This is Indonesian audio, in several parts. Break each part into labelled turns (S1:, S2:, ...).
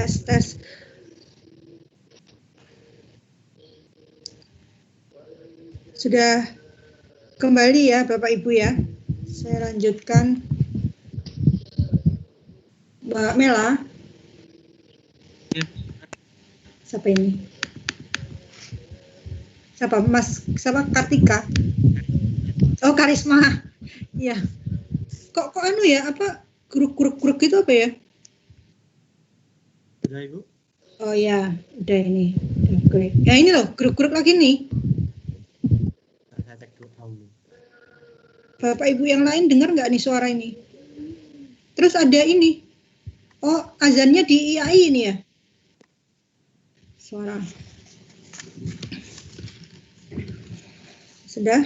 S1: Tes. Sudah kembali ya Bapak Ibu ya. Saya lanjutkan. Mbak Mela.
S2: Ya.
S1: Siapa ini? Siapa Kartika? Oh, Karisma. Iya. Kok anu ya, apa guruk gitu apa ya?
S2: Udah Ibu?
S1: Oh ya, udah ini. Oke. Ya ini loh, guruk lagi nih.
S2: Saya cek dulu.
S1: Bapak Ibu yang lain dengar nggak nih suara ini? Terus ada ini. Oh, azannya di IAI ini ya? Suara. Sudah?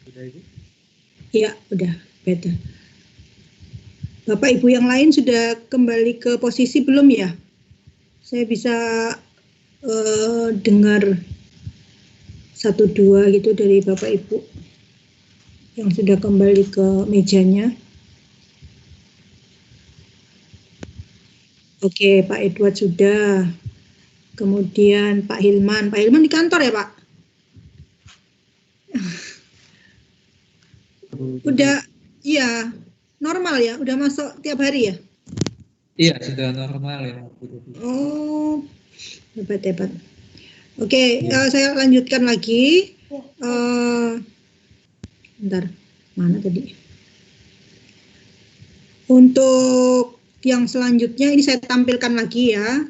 S2: Udah Ibu?
S1: Iya, udah. Better. Bapak Ibu yang lain sudah kembali ke posisi belum ya? Saya bisa dengar 1-2 gitu dari Bapak Ibu yang sudah kembali ke mejanya. Oke, Pak Edward sudah. Kemudian Pak Hilman. Pak Hilman di kantor ya, Pak? Udah, iya, normal ya? Udah masuk tiap hari ya?
S2: Iya, sudah normal ya.
S1: Oh, hebat. Oke, saya lanjutkan lagi. Bentar, mana tadi? Untuk yang selanjutnya ini saya tampilkan lagi ya,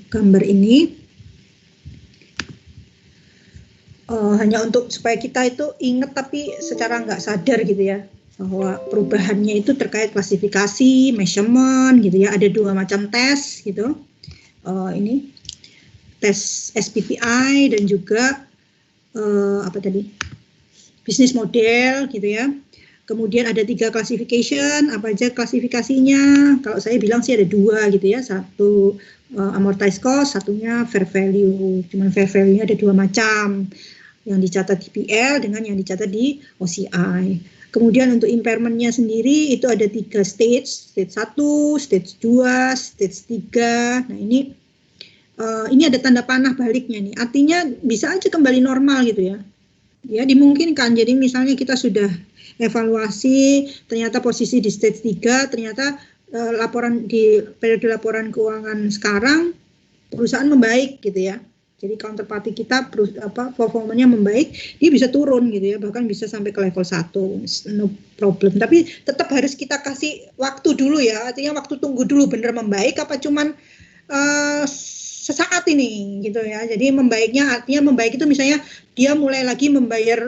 S1: gambar ini. Hanya untuk supaya kita itu ingat tapi secara nggak sadar gitu ya, bahwa perubahannya itu terkait klasifikasi, measurement gitu ya. Ada 2 macam tes gitu. Ini tes SPPI dan juga bisnis model gitu ya. Kemudian ada 3 classification, apa aja klasifikasinya? Kalau saya bilang sih ada 2 gitu ya. Satu amortized cost, satunya fair value. Cuman fair value-nya ada 2 macam. Yang dicatat di PL dengan yang dicatat di OCI. Kemudian untuk impairment-nya sendiri itu ada 3 stage 1, stage 2, stage 3. Nah ini ada tanda panah baliknya nih. Artinya bisa aja kembali normal gitu ya. Ya dimungkinkan. Jadi misalnya kita sudah evaluasi, ternyata posisi di stage 3, ternyata laporan di periode laporan keuangan sekarang perusahaan membaik gitu ya. Jadi counterparty kita performanya membaik, dia bisa turun gitu ya, bahkan bisa sampai ke level 1, no problem. Tapi tetap harus kita kasih waktu dulu ya, artinya waktu tunggu dulu bener membaik apa cuman sesaat ini gitu ya. Jadi membaiknya artinya membaik itu misalnya dia mulai lagi membayar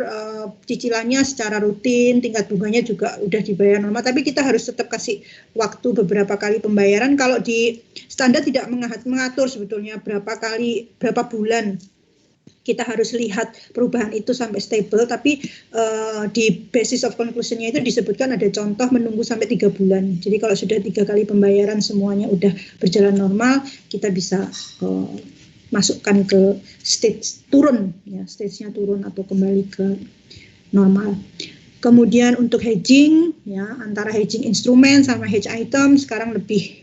S1: cicilannya secara rutin, tingkat bunganya juga udah dibayar normal, tapi kita harus tetap kasih waktu beberapa kali pembayaran. Kalau di standar tidak mengatur sebetulnya berapa bulan kita harus lihat perubahan itu sampai stable, tapi di basis of conclusion-nya itu disebutkan ada contoh menunggu sampai 3 bulan. Jadi kalau sudah 3 kali pembayaran semuanya udah berjalan normal, kita bisa masukkan ke stage turun, ya stage-nya turun atau kembali ke normal. Kemudian untuk hedging, ya antara hedging instrumen sama hedge item sekarang lebih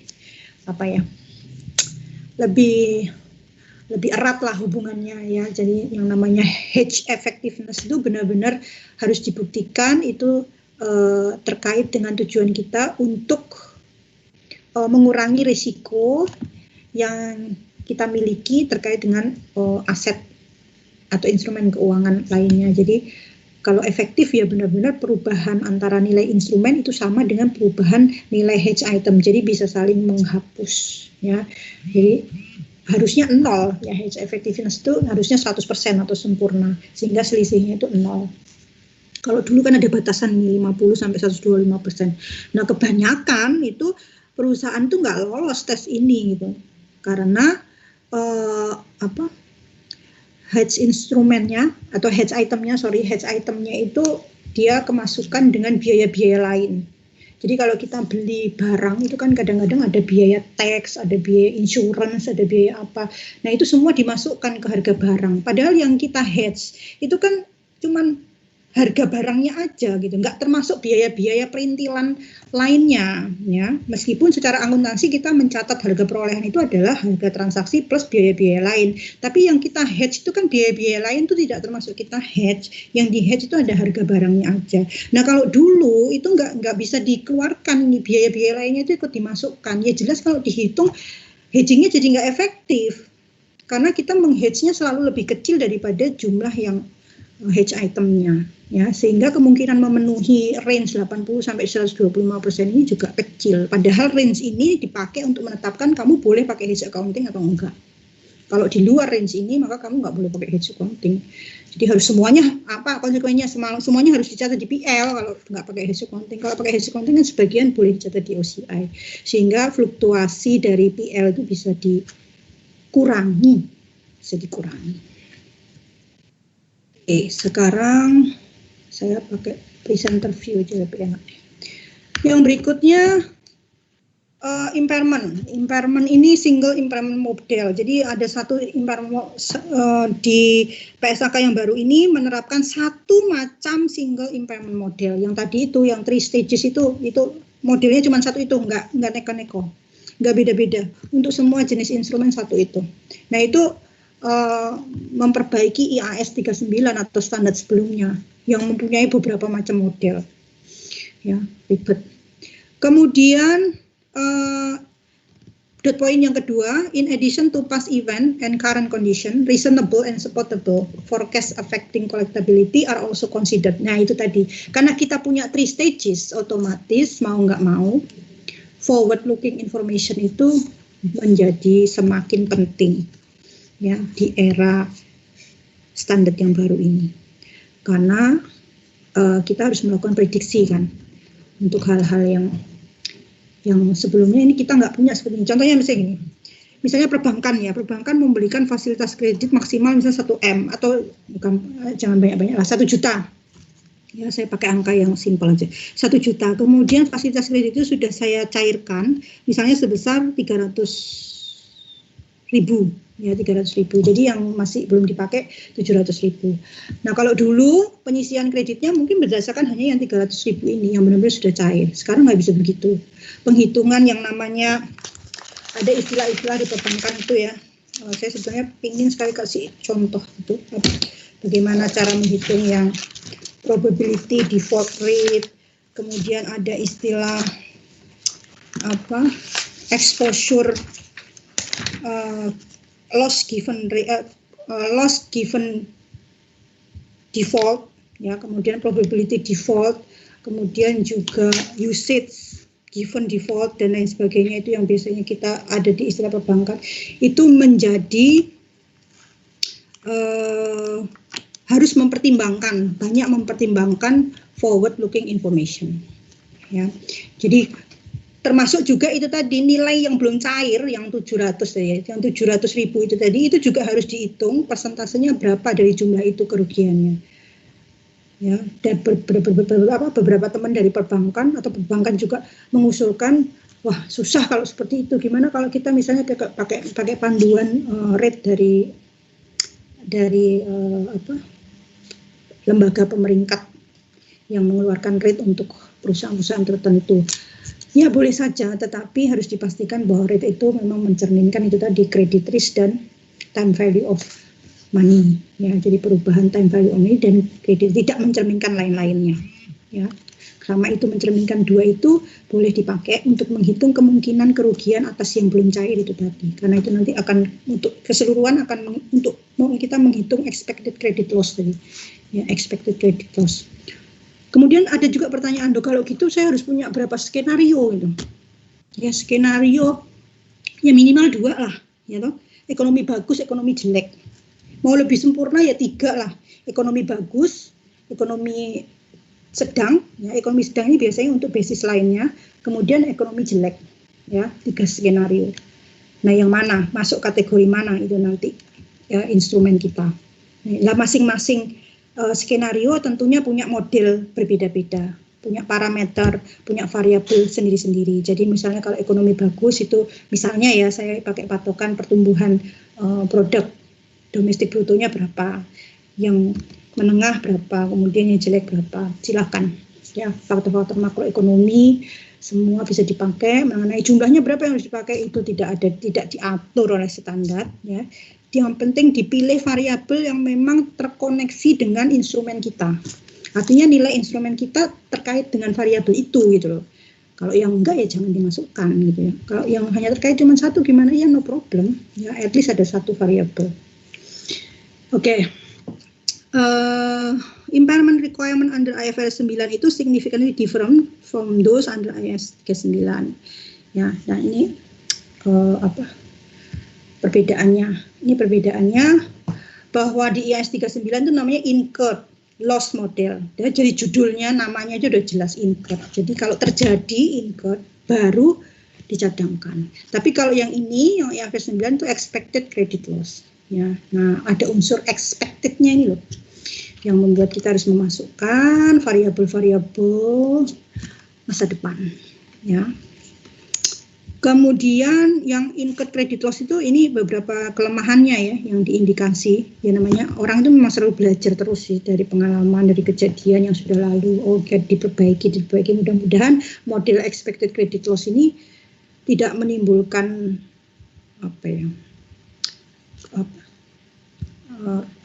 S1: lebih erat lah hubungannya ya. Jadi yang namanya hedge effectiveness itu benar-benar harus dibuktikan itu terkait dengan tujuan kita untuk mengurangi risiko yang kita miliki terkait dengan aset atau instrumen keuangan lainnya. Jadi kalau efektif ya benar-benar perubahan antara nilai instrumen itu sama dengan perubahan nilai hedge item. Jadi bisa saling menghapus ya. Jadi harusnya 0 ya, hedge effectiveness itu harusnya 100% atau sempurna sehingga selisihnya itu 0. Kalau dulu kan ada batasan 50 sampai 125%. Nah, kebanyakan itu perusahaan tuh nggak lolos tes ini gitu. Karena hedge instrumennya atau hedge itemnya itu dia kemasukan dengan biaya-biaya lain. Jadi kalau kita beli barang itu kan kadang-kadang ada biaya tax, ada biaya insurance, ada biaya apa. Nah itu semua dimasukkan ke harga barang. Padahal yang kita hedge itu kan cuman harga barangnya aja gitu, nggak termasuk biaya-biaya perintilan lainnya ya. Meskipun secara akuntansi kita mencatat harga perolehan itu adalah harga transaksi plus biaya-biaya lain, tapi yang kita hedge itu kan biaya-biaya lain itu tidak termasuk kita hedge. Yang di hedge itu ada harga barangnya aja. Nah kalau dulu itu nggak bisa dikeluarkan, biaya-biaya lainnya itu ikut dimasukkan. Ya jelas kalau dihitung hedgingnya jadi nggak efektif karena kita menghedge-nya selalu lebih kecil daripada jumlah yang hedge itemnya ya, sehingga kemungkinan memenuhi range 80 sampai 125% ini juga kecil. Padahal range ini dipakai untuk menetapkan kamu boleh pakai hedge accounting atau enggak. Kalau di luar range ini maka kamu nggak boleh pakai hedge accounting. Jadi harus semuanya apa konsekuensinya, semuanya harus dicatat di PL kalau nggak pakai hedge accounting. Kalau pakai hedge accounting kan sebagian boleh dicatat di OCI, sehingga fluktuasi dari PL itu bisa dikurangi. Oke, sekarang saya pakai presenter view aja lebih enak. Yang berikutnya impairment. Impairment ini single impairment model. Jadi ada satu impairment di PSAK yang baru ini menerapkan satu macam single impairment model. Yang tadi itu, yang 3 stages itu modelnya cuma satu itu, nggak neko-neko, nggak beda-beda. Untuk semua jenis instrumen satu itu. Nah itu memperbaiki IAS 39 atau standar sebelumnya yang mempunyai beberapa macam model ya, ribet. Kemudian dot point yang kedua, in addition to past event and current condition, reasonable and supportable forecast affecting collectability are also considered. Nah itu tadi, karena kita punya 3 stages, otomatis mau nggak mau forward looking information itu menjadi semakin penting ya di era standar yang baru ini, karena kita harus melakukan prediksi kan untuk hal-hal yang sebelumnya ini kita nggak punya seperti ini. Contohnya misalnya perbankan memberikan fasilitas kredit maksimal misalnya 1 M atau bukan, jangan banyak-banyak lah, 1 juta. Ya saya pakai angka yang simpel aja, 1 juta. Kemudian fasilitas kredit itu sudah saya cairkan misalnya sebesar 300.000 ya, 300.000. Jadi yang masih belum dipakai 700.000. Nah kalau dulu penyisian kreditnya mungkin berdasarkan hanya yang 300.000 ini yang benar-benar sudah cair. Sekarang nggak bisa begitu. Penghitungan yang namanya ada istilah-istilah di perbankan itu ya. Saya sebenarnya ingin sekali kasih contoh itu bagaimana cara menghitung yang probability default rate. Kemudian ada istilah exposure loss given default ya, kemudian probability default, kemudian juga usage given default dan lain sebagainya. Itu yang biasanya kita ada di istilah perbankan, itu menjadi harus banyak mempertimbangkan forward looking information ya. Jadi termasuk juga itu tadi nilai yang belum cair yang 700 ya, yang 700.000 itu tadi, itu juga harus dihitung persentasenya berapa dari jumlah itu kerugiannya. Ya, dan beberapa teman dari perbankan atau perbankan juga mengusulkan, wah susah kalau seperti itu. Gimana kalau kita misalnya pakai panduan rate dari lembaga pemeringkat yang mengeluarkan rate untuk perusahaan-perusahaan tertentu. Ya boleh saja, tetapi harus dipastikan bahwa rate itu memang mencerminkan itu tadi credit risk dan time value of money ya. Jadi perubahan time value of money dan kredit, tidak mencerminkan lain-lainnya ya. Selama itu mencerminkan dua itu, boleh dipakai untuk menghitung kemungkinan kerugian atas yang belum cair itu tadi. Karena itu nanti akan untuk keseluruhan untuk kita menghitung expected credit loss tadi ya, expected credit loss. Kemudian ada juga pertanyaan, kalau gitu saya harus punya berapa skenario gitu. Ya skenario ya minimal 2 lah, ya toh. Ekonomi bagus, ekonomi jelek. Mau lebih sempurna ya 3 lah. Ekonomi bagus, ekonomi sedang, ya ekonomi sedang ini biasanya untuk basis lainnya. Kemudian ekonomi jelek, ya 3 skenario. Nah yang mana, masuk kategori mana itu nanti ya, instrumen kita. Nah masing-masing skenario tentunya punya model berbeda-beda, punya parameter, punya variabel sendiri-sendiri. Jadi misalnya kalau ekonomi bagus itu misalnya ya saya pakai patokan pertumbuhan produk domestik brutonya berapa, yang menengah berapa, kemudian yang jelek berapa. Silakan ya, faktor-faktor makroekonomi semua bisa dipakai. Mengenai jumlahnya berapa yang harus dipakai itu tidak diatur oleh standar ya. Yang penting dipilih variabel yang memang terkoneksi dengan instrumen kita. Artinya nilai instrumen kita terkait dengan variabel itu gitu loh. Kalau yang enggak ya jangan dimasukkan gitu ya. Kalau yang hanya terkait cuma satu gimana ya, no problem ya, at least ada satu variabel. Oke. Impairment requirement under IFRS 9 itu significantly different from those under IAS 39. Ya, nah ini perbedaannya. Ini perbedaannya bahwa di IAS 39 itu namanya incurred loss model. Ya, jadi judulnya namanya aja udah jelas incurred. Jadi kalau terjadi incurred baru dicadangkan. Tapi kalau yang ini yang IFRS 9 itu expected credit loss. Ya, nah ada unsur expected-nya ini loh, yang membuat kita harus memasukkan variabel-variabel masa depan. Ya. Kemudian yang incurred credit loss itu ini beberapa kelemahannya ya yang diindikasi. Ya namanya orang itu memang selalu belajar terus sih dari pengalaman, dari kejadian yang sudah lalu. Diperbaiki. Mudah-mudahan model expected credit loss ini tidak menimbulkan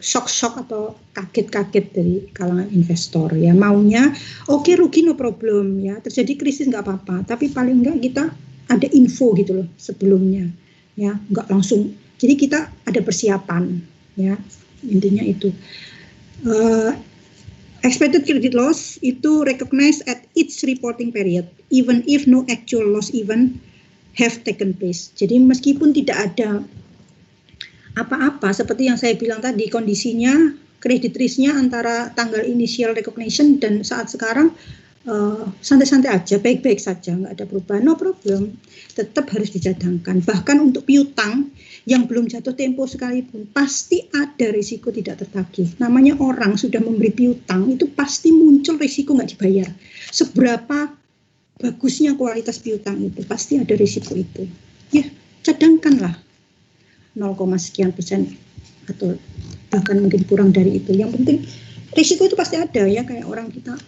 S1: shock atau kaget-kaget dari kalangan investor ya. Maunya oke, rugi no problem ya, terjadi krisis nggak apa-apa, tapi paling nggak kita ada info gitu loh sebelumnya ya, nggak langsung. Jadi kita ada persiapan ya, intinya itu. Expected credit loss itu recognized at each reporting period even if no actual loss event have taken place. Jadi meskipun tidak ada apa-apa, seperti yang saya bilang tadi, kondisinya credit risk-nya antara tanggal initial recognition dan saat sekarang santai-santai aja, baik-baik saja, nggak ada perubahan, no problem, tetap harus dicadangkan. Bahkan untuk piutang yang belum jatuh tempo sekalipun, pasti ada risiko tidak tertagih. Namanya orang sudah memberi piutang, itu pasti muncul risiko nggak dibayar. Seberapa bagusnya kualitas piutang itu, pasti ada risiko itu. Ya, cadangkanlah 0, sekian persen atau bahkan mungkin kurang dari itu. Yang penting risiko itu pasti ada ya, kayak orang kita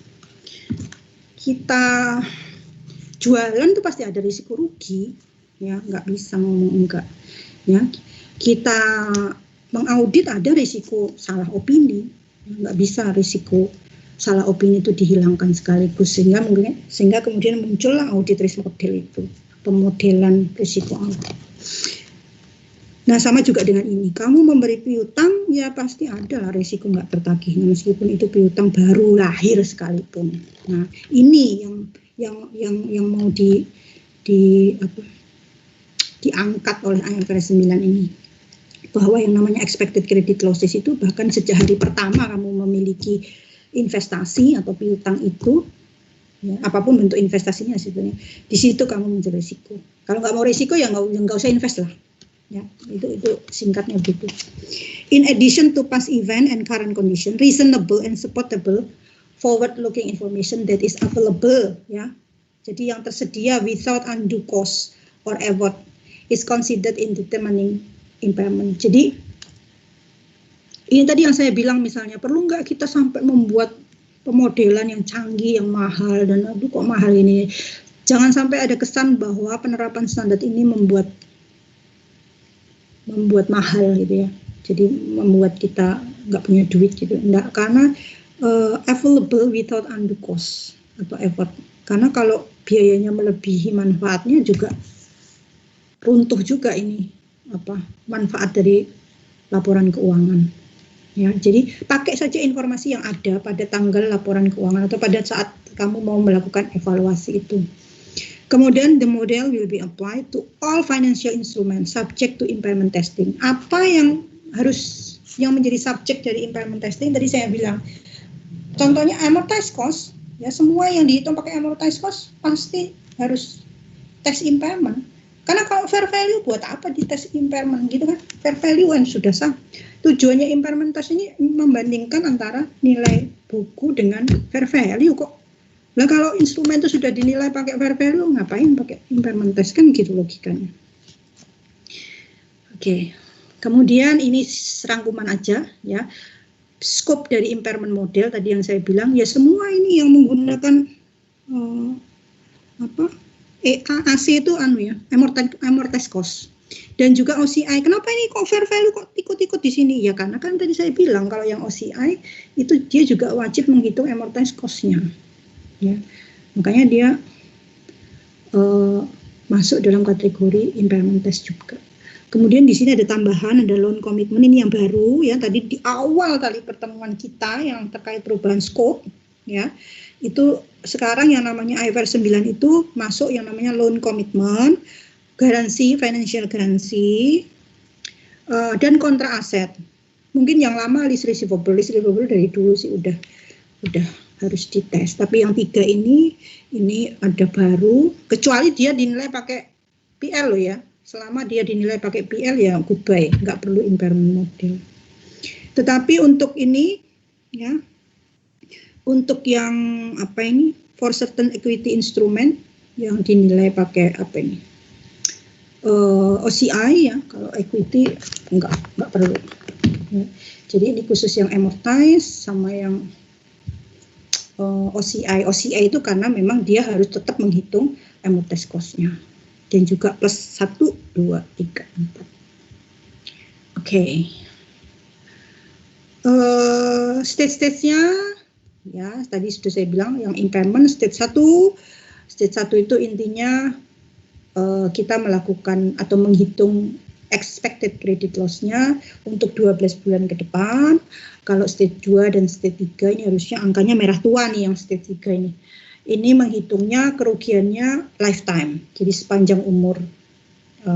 S1: jualan itu pasti ada risiko rugi ya, nggak bisa ngomong enggak ya. Kita mengaudit ada risiko salah opini, nggak bisa risiko salah opini itu dihilangkan sekaligus, sehingga kemudian muncullah audit risk model itu, pemodelan risiko audit. Nah sama juga dengan ini, kamu memberi piutang ya pasti ada lah risiko nggak tertagih, meskipun itu piutang baru lahir sekalipun. Nah ini yang mau diangkat oleh IFRS 9 ini, bahwa yang namanya expected credit losses itu bahkan sejak hari pertama kamu memiliki investasi atau piutang itu, ya, apapun bentuk investasinya sebenarnya, di situ kamu mencari risiko. Kalau nggak mau risiko ya nggak usah invest lah. Ya, itu singkatnya begitu. In addition to past event and current condition, reasonable and supportable forward-looking information that is available, ya. Jadi yang tersedia without undue cost or effort is considered in determining impairment. Jadi ini tadi yang saya bilang, misalnya perlu nggak kita sampai membuat pemodelan yang canggih, yang mahal, dan aduh kok mahal ini. Jangan sampai ada kesan bahwa penerapan standar ini membuat mahal gitu ya, jadi membuat kita nggak punya duit gitu. Enggak, karena available without undue cost atau effort. Karena kalau biayanya melebihi manfaatnya juga runtuh juga ini manfaat dari laporan keuangan. Ya, jadi pakai saja informasi yang ada pada tanggal laporan keuangan atau pada saat kamu mau melakukan evaluasi itu. Kemudian the model will be applied to all financial instruments subject to impairment testing. Apa yang menjadi subjek dari impairment testing? Tadi saya bilang, contohnya amortized cost, ya semua yang dihitung pakai amortized cost pasti harus tes impairment. Karena kalau fair value buat apa di tes impairment gitu kan? Fair value kan sudah sah. Tujuannya impairment test ini membandingkan antara nilai buku dengan fair value kok. Nah kalau instrumen itu sudah dinilai pakai fair value, ngapain pakai impairment test, kan gitu logikanya. Oke. Kemudian ini serangkuman aja ya. scope dari impairment model tadi yang saya bilang, ya semua ini yang menggunakan AC itu amortized cost. Dan juga OCI, kenapa ini kok fair value kok ikut-ikut di sini? Ya karena kan tadi saya bilang kalau yang OCI itu dia juga wajib menghitung amortized cost-nya. Ya. Makanya dia masuk dalam kategori impairment test juga. Kemudian di sini ada tambahan, ada loan commitment, ini yang baru ya, tadi di awal kali pertemuan kita yang terkait perubahan scope ya. Itu sekarang yang namanya IFRS 9 itu masuk yang namanya loan commitment, garansi, financial garansi, dan kontra aset. Mungkin yang lama lease receivable dari dulu sih udah harus dites. Tapi yang 3 ini ada baru, kecuali dia dinilai pakai PL loh ya. Selama dia dinilai pakai PL ya goodbye, nggak perlu impairment model. Tetapi untuk ini ya, untuk yang for certain equity instrument yang dinilai pakai OCI ya, kalau equity enggak perlu. Ya. Jadi ini khusus yang amortize sama yang OCI. OCI itu karena memang dia harus tetap menghitung amortized cost-nya. Dan juga plus 1, 2, 3, 4. Oke. Stage-stage-nya ya, tadi sudah saya bilang yang impairment stage 1. Stage 1 itu intinya kita melakukan atau menghitung expected credit loss-nya untuk 12 bulan ke depan. Kalau stage 2 dan stage 3 ini harusnya angkanya merah tua nih yang stage 3 ini. Ini menghitungnya kerugiannya lifetime, jadi sepanjang umur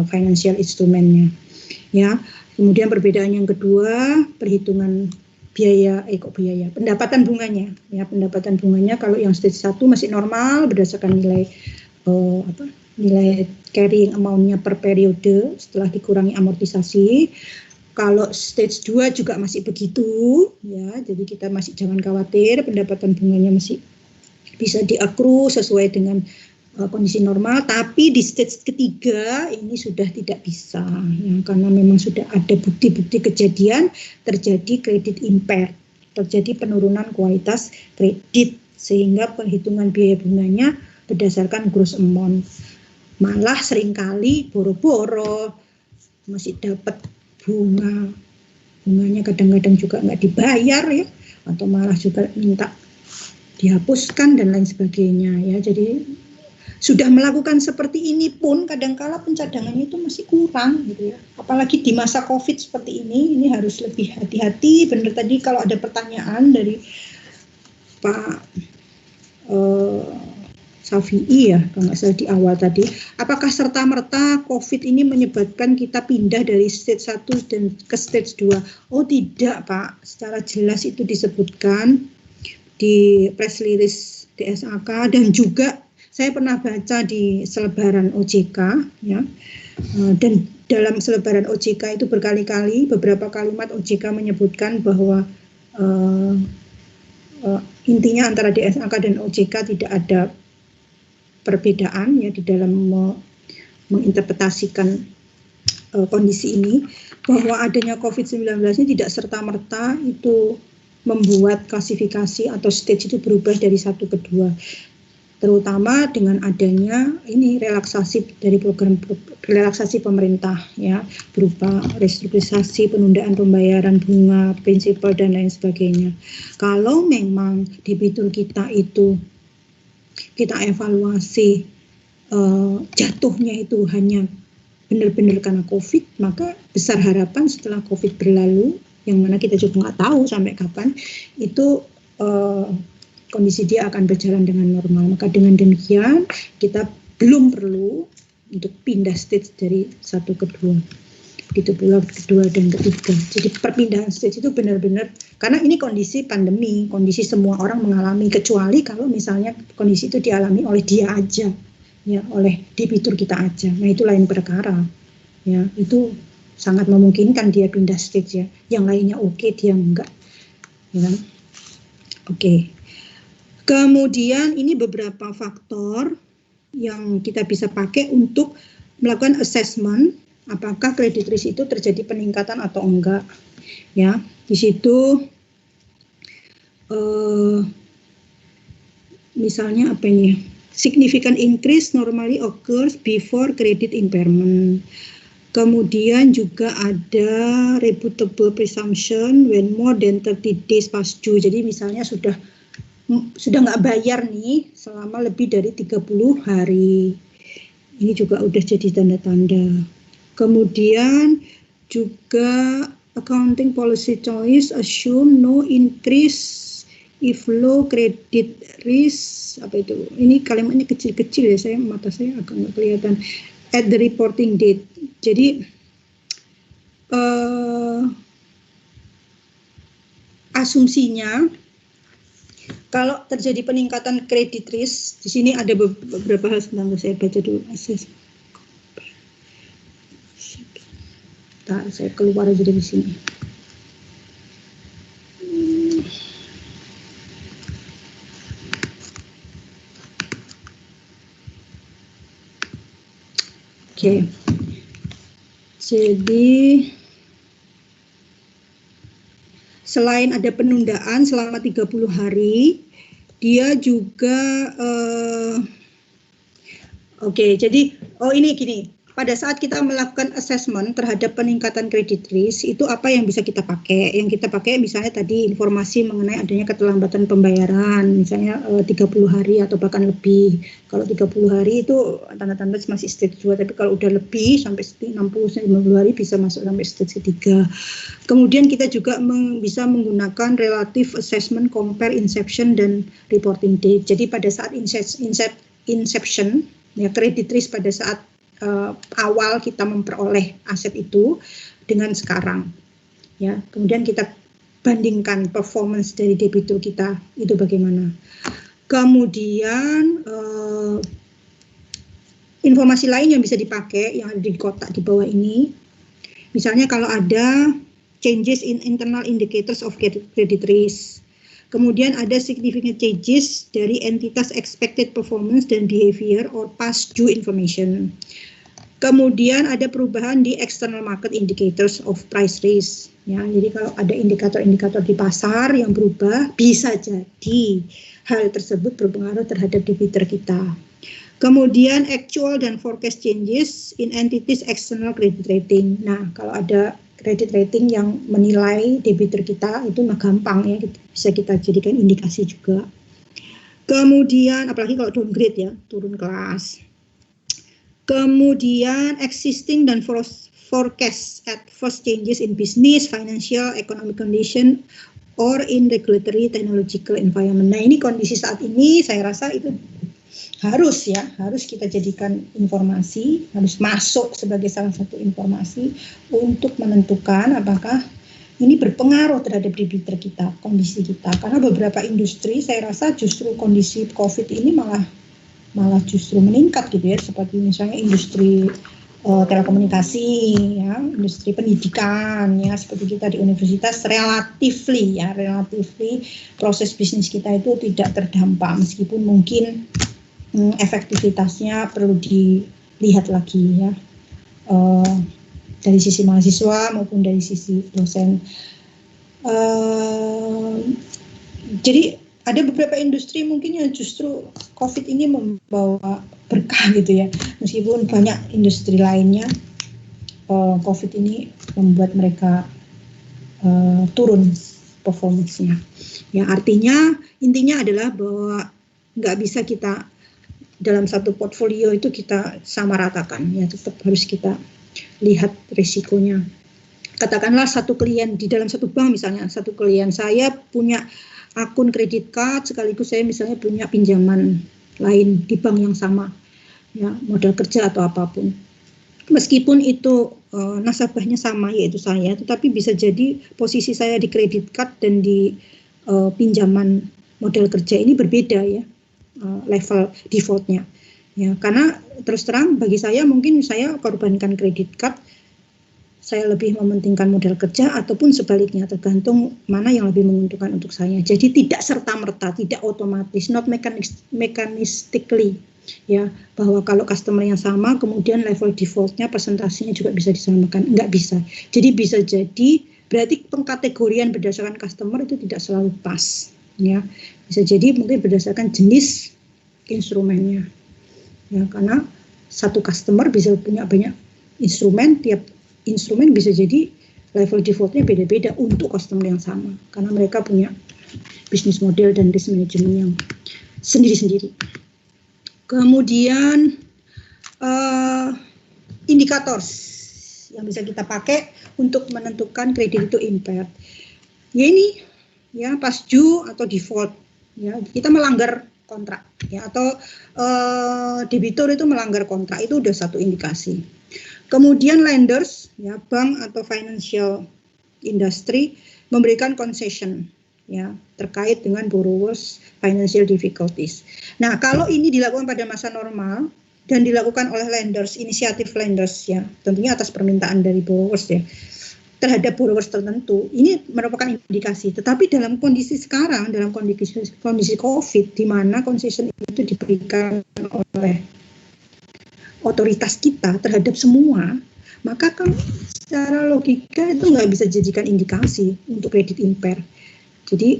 S1: financial instrument-nya. Ya. Kemudian perbedaan yang kedua, perhitungan pendapatan bunganya. Ya, pendapatan bunganya kalau yang stage 1 masih normal berdasarkan nilai nilai carrying amount-nya per periode setelah dikurangi amortisasi. Kalau stage 2 juga masih begitu ya, jadi kita masih jangan khawatir, pendapatan bunganya masih bisa diakrui sesuai dengan kondisi normal. Tapi di stage ketiga ini sudah tidak bisa ya, karena memang sudah ada bukti-bukti kejadian terjadi credit impaired, terjadi penurunan kualitas kredit sehingga perhitungan biaya bunganya berdasarkan gross amount. Malah seringkali boro-boro masih dapat bunganya kadang-kadang juga nggak dibayar ya, atau malah juga minta dihapuskan dan lain sebagainya ya. Jadi sudah melakukan seperti ini pun kadang-kala pencadangannya itu masih kurang gitu ya. Apalagi di masa COVID seperti ini harus lebih hati-hati. Benar tadi kalau ada pertanyaan dari Pak Safi'i ya, kalau nggak salah di awal tadi, apakah serta-merta COVID ini menyebabkan kita pindah dari stage 1 dan ke stage 2? Oh tidak Pak, secara jelas itu disebutkan di press release DSAK dan juga saya pernah baca di selebaran OJK ya, dan dalam selebaran OJK itu berkali-kali beberapa kalimat OJK menyebutkan bahwa intinya antara DSAK dan OJK tidak ada perbedaan ya di dalam menginterpretasikan kondisi ini, bahwa adanya COVID-19 ini tidak serta-merta itu membuat klasifikasi atau stage itu berubah dari 1 ke 2, terutama dengan adanya ini relaksasi dari program relaksasi pemerintah ya, berupa restrukturisasi, penundaan pembayaran bunga, prinsipal dan lain sebagainya. Kalau memang debitur kita itu kita evaluasi jatuhnya itu hanya benar-benar karena COVID, maka besar harapan setelah COVID berlalu, yang mana kita juga nggak tahu sampai kapan, itu kondisi dia akan berjalan dengan normal. Maka dengan demikian kita belum perlu untuk pindah stage dari 1 ke 2. Begitu pula kedua dan ketiga. Jadi perpindahan stage itu benar-benar karena ini kondisi pandemi, kondisi semua orang mengalami, kecuali kalau misalnya kondisi itu dialami oleh dia aja, ya, oleh debitur kita aja. Nah itu lain perkara, ya, itu sangat memungkinkan dia pindah stage ya. Yang lainnya oke, dia enggak, ya. Oke. Kemudian ini beberapa faktor yang kita bisa pakai untuk melakukan assessment apakah kredit risk itu terjadi peningkatan atau enggak. Ya, di situ misalnya apa ini? Significant increase normally occurs before credit impairment. Kemudian juga ada reputable presumption when more than 30 days past due. Jadi misalnya sudah nggak bayar nih selama lebih dari 30 hari. Ini juga udah jadi tanda-tanda. Kemudian juga accounting policy choice assume no increase if low credit risk. Apa itu? Ini kalimatnya kecil-kecil ya, mata saya agak nggak kelihatan. At the reporting date. Jadi asumsinya kalau terjadi peningkatan credit risk, di sini ada beberapa hal tentang saya baca dulu. Saya keluar aja dari sini. Oke. Jadi selain ada penundaan selama 30 hari, dia juga jadi ini gini. Pada saat kita melakukan assessment terhadap peningkatan credit risk, itu apa yang bisa kita pakai? Yang kita pakai misalnya tadi informasi mengenai adanya keterlambatan pembayaran, misalnya 30 hari atau bahkan lebih. Kalau 30 hari itu tanda-tanda masih stage 2, tapi kalau udah lebih sampai 60-50 hari bisa masuk sampai stage 3. Kemudian kita juga bisa menggunakan relative assessment compare inception dan reporting date. Jadi pada saat inception, ya credit risk pada saat awal kita memperoleh aset itu dengan sekarang, ya. Kemudian kita bandingkan performance dari debitur kita itu bagaimana. Kemudian informasi lain yang bisa dipakai yang ada di kotak di bawah ini, misalnya kalau ada changes in internal indicators of credit risk. Kemudian ada significant changes dari entitas expected performance dan behavior or past due information. Kemudian ada perubahan di external market indicators of price risk. Ya, jadi kalau ada indikator-indikator di pasar yang berubah, bisa jadi hal tersebut berpengaruh terhadap debitur kita. Kemudian actual dan forecast changes in entities external credit rating. Nah, kalau ada credit rating yang menilai debitur kita itu mah gampang ya, bisa kita jadikan indikasi juga. Kemudian apalagi kalau downgrade ya, turun kelas. Kemudian existing dan forecast adverse changes in business, financial, economic condition, or in regulatory technological environment. Nah, ini kondisi saat ini saya rasa itu harus kita jadikan informasi, harus masuk sebagai salah satu informasi untuk menentukan apakah ini berpengaruh terhadap debitur kita, kondisi kita. Karena beberapa industri saya rasa justru kondisi COVID ini malah justru meningkat gitu ya, seperti misalnya industri telekomunikasi, ya, industri pendidikan, ya, seperti kita di universitas relatifly proses bisnis kita itu tidak terdampak, meskipun mungkin efektivitasnya perlu dilihat lagi ya, dari sisi mahasiswa maupun dari sisi dosen. Jadi ada beberapa industri mungkin yang justru COVID ini membawa berkah gitu ya, meskipun banyak industri lainnya COVID ini membuat mereka turun performance-nya. Ya, artinya intinya adalah bahwa nggak bisa kita dalam satu portfolio itu kita samaratakan, ya, tetap harus kita lihat risikonya. Katakanlah satu klien di dalam satu bank, misalnya satu klien saya punya akun kredit card sekaligus saya misalnya punya pinjaman lain di bank yang sama, ya, modal kerja atau apapun. Meskipun itu nasabahnya sama yaitu saya, tetapi bisa jadi posisi saya di kredit card dan di pinjaman modal kerja ini berbeda ya, level defaultnya. Ya, karena terus terang bagi saya mungkin saya korbankan kredit card, saya lebih mementingkan modal kerja ataupun sebaliknya, tergantung mana yang lebih menguntungkan untuk saya. Jadi tidak serta-merta, tidak otomatis, not mechanistically, ya, bahwa kalau customer yang sama kemudian level defaultnya persentasenya juga bisa disamakan, enggak bisa. Jadi bisa jadi berarti pengkategorian berdasarkan customer itu tidak selalu pas, ya. Bisa jadi mungkin berdasarkan jenis instrumennya, ya, karena satu customer bisa punya banyak instrumen, tiap instrumen bisa jadi level defaultnya beda-beda untuk customer yang sama, karena mereka punya bisnis model dan risk management yang sendiri-sendiri. Kemudian indikator yang bisa kita pakai untuk menentukan kredit itu impaired. Ya ini, ya past due atau default, ya kita melanggar kontrak, ya, atau debitur itu melanggar kontrak, itu udah satu indikasi. Kemudian lenders, ya bank atau financial industry memberikan concession, ya terkait dengan borrowers financial difficulties. Nah, kalau ini dilakukan pada masa normal dan dilakukan oleh lenders, inisiatif lenders, ya tentunya atas permintaan dari borrowers, ya terhadap borrowers tertentu, ini merupakan indikasi. Tetapi dalam kondisi sekarang, dalam kondisi COVID, di mana concession itu diberikan oleh otoritas kita terhadap semua, maka kan secara logika itu nggak bisa dijadikan indikasi untuk kredit impair. Jadi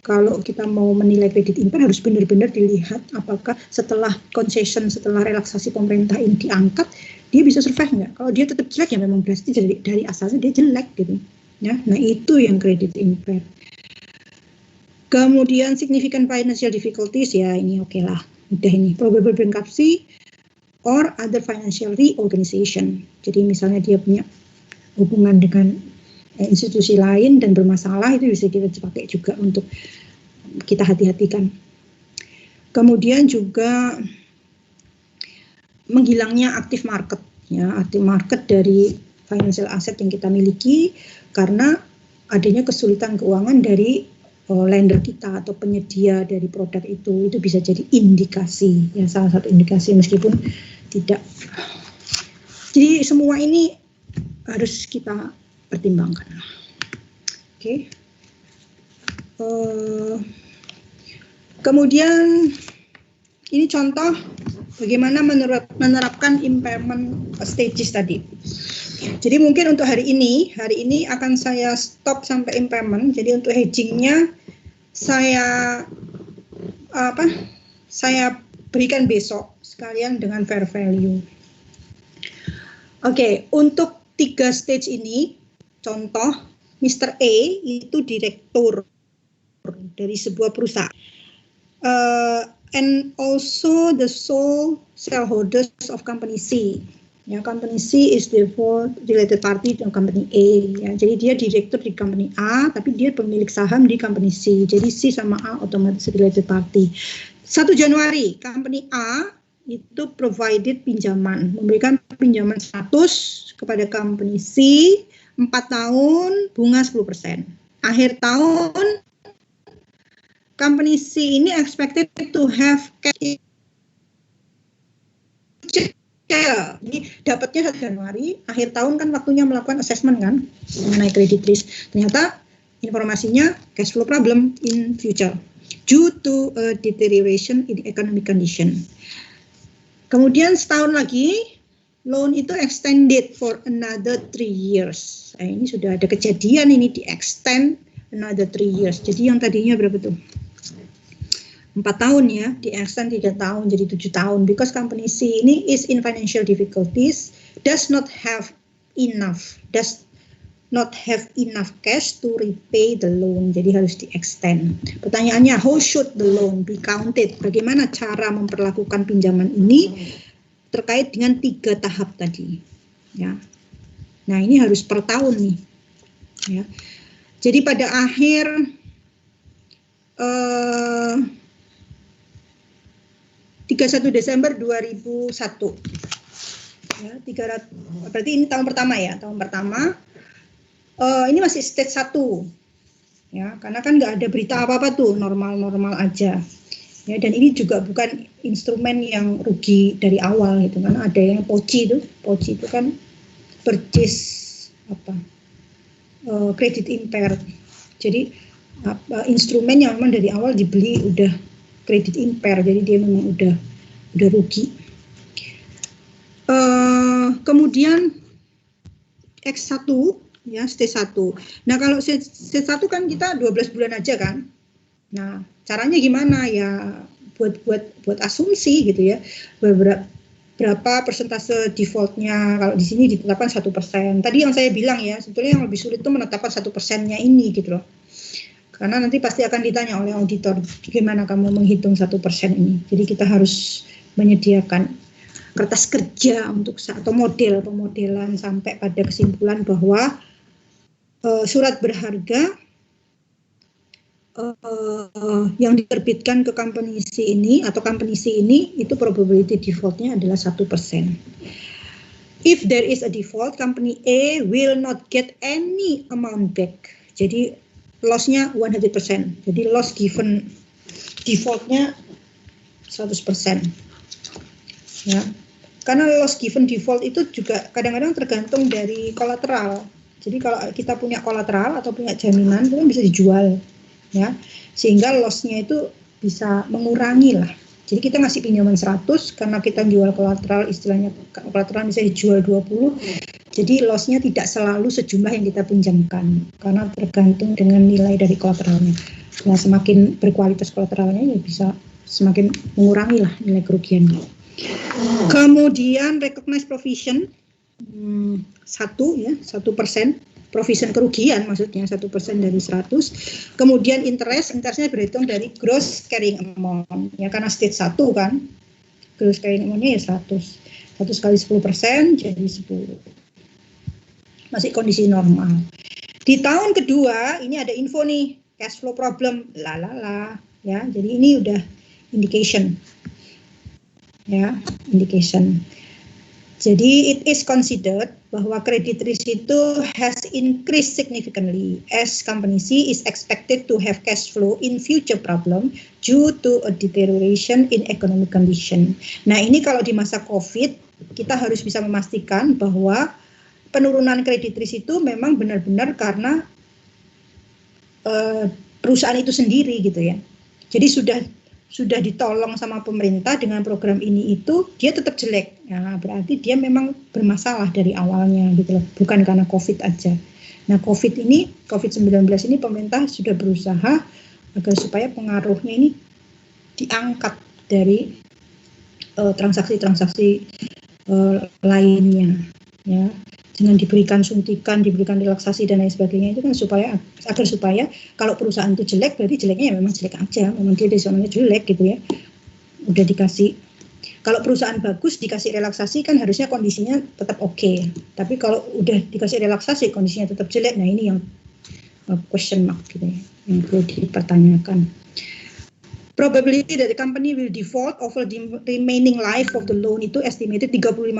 S1: kalau kita mau menilai kredit impair harus benar-benar dilihat apakah setelah concession, setelah relaksasi pemerintah ini diangkat, dia bisa survive nggak? Kalau dia tetap jelek, ya memang berarti dari asalnya dia jelek gitu. Ya, nah itu yang kredit impair. Kemudian significant financial difficulties, ya ini oke lah, udah ini probable bankruptcy or other financial reorganization. Jadi misalnya dia punya hubungan dengan institusi lain dan bermasalah, itu bisa kita pakai juga untuk kita hati-hatikan. Kemudian juga menghilangnya aktif market, ya aktif market dari financial asset yang kita miliki karena adanya kesulitan keuangan dari lender kita atau penyedia dari produk itu bisa jadi indikasi, ya salah satu indikasi meskipun tidak. Jadi semua ini harus kita pertimbangkan. Oke. Kemudian ini contoh bagaimana menerapkan impairment stages tadi. Jadi mungkin untuk hari ini akan saya stop sampai impairment. Jadi untuk hedgingnya saya berikan besok sekalian dengan fair value. Oke, untuk 3 stage ini, contoh Mr. A itu direktur dari sebuah perusahaan, and also the sole shareholders of company C. Ya, company C is therefore related party dengan company A. Ya, jadi dia direktur di company A, tapi dia pemilik saham di company C. Jadi C sama A otomatis related party. 1 Januari, company A itu provided pinjaman, memberikan pinjaman 100 kepada company C, 4 tahun, bunga 10%. Akhir tahun, company C ini expected to have cash. Jadi dapatnya 1 Januari, akhir tahun kan waktunya melakukan assessment kan mengenai credit risk. Ternyata informasinya cash flow problem in future due to a deterioration in economic condition. Kemudian setahun lagi loan itu extended for another 3 years. Nah, ini sudah ada kejadian ini di extend another 3 years. Jadi yang tadinya berapa tuh? 4 tahun ya, di extend 3 tahun jadi 7 tahun. Because company C ini is in financial difficulties, does not have enough cash to repay the loan. Jadi harus di extend. Pertanyaannya, how should the loan be counted? Bagaimana cara memperlakukan pinjaman ini terkait dengan 3 tahap tadi? Ya. Nah ini harus per tahun nih. Ya. Jadi pada akhir 31 Desember 2001. Ya, berarti ini tahun pertama ya, tahun pertama. Ini masih stage 1. Ya, karena kan nggak ada berita apa-apa tuh, normal-normal aja. Ya, dan ini juga bukan instrumen yang rugi dari awal gitu, karena ada yang POCI itu kan purchase credit impaired. Jadi instrumen yang memang dari awal dibeli udah kredit impair, jadi dia memang udah rugi. Kemudian X1 ya, stage 1. Nah kalau stage 1 kan kita 12 bulan aja kan, Nah, caranya gimana ya? Buat asumsi gitu ya. Berapa persentase defaultnya? Kalau di sini ditetapkan 1%. Tadi yang saya bilang ya, sebetulnya yang lebih sulit itu menetapkan 1%-nya ini gitu loh. Karena nanti pasti akan ditanya oleh auditor, gimana kamu menghitung 1% ini. Jadi kita harus menyediakan kertas kerja untuk atau pemodelan sampai pada kesimpulan bahwa surat berharga yang diterbitkan ke company C ini atau company C ini itu probability defaultnya adalah 1%. If there is a default, company A will not get any amount back. Jadi loss-nya 100%. Jadi loss given default-nya 100%. Ya. Karena loss given default itu juga kadang-kadang tergantung dari kolateral. Jadi kalau kita punya kolateral atau punya jaminan itu kan bisa dijual, ya, sehingga loss-nya itu bisa mengurangi lah. Jadi kita ngasih pinjaman 100 karena kita jual kolateral, istilahnya kolateral bisa dijual 20. Jadi loss-nya tidak selalu sejumlah yang kita pinjamkan karena tergantung dengan nilai dari kolateralnya. Nah, semakin berkualitas kolateralnya ya bisa semakin mengurangi lah nilai kerugiannya. Kemudian recognize provision 1%, provision kerugian maksudnya 1% dari 100. Kemudian interestnya berhitung dari gross carrying amount ya, karena stage 1 kan gross carrying amount-nya ya 100 kali 10% jadi 10, masih kondisi normal. Di tahun kedua ini ada info nih, cash flow problem ya, jadi ini udah indication ya, indication. Jadi it is considered bahwa credit risk itu has increased significantly as company C is expected to have cash flow in future problem due to a deterioration in economic condition. Nah, ini kalau di masa COVID kita harus bisa memastikan bahwa penurunan credit risk itu memang benar-benar karena perusahaan itu sendiri gitu ya. Jadi sudah ditolong sama pemerintah dengan program ini itu, dia tetap jelek. Nah, berarti dia memang bermasalah dari awalnya gitu loh, bukan karena COVID aja. Nah, COVID-19 ini pemerintah sudah berusaha agar supaya pengaruhnya ini diangkat dari transaksi-transaksi lainnya ya. Dengan diberikan suntikan, diberikan relaksasi dan lain sebagainya itu kan agar supaya kalau perusahaan itu jelek berarti jeleknya ya memang jelek aja, memang dia desainnya jelek gitu ya. Udah dikasih, kalau perusahaan bagus dikasih relaksasi kan harusnya kondisinya tetap oke. Tapi kalau udah dikasih relaksasi kondisinya tetap jelek, nah ini yang question mark gitu ya, yang perlu dipertanyakan. Probability that the company will default over the remaining life of the loan itu estimated 35%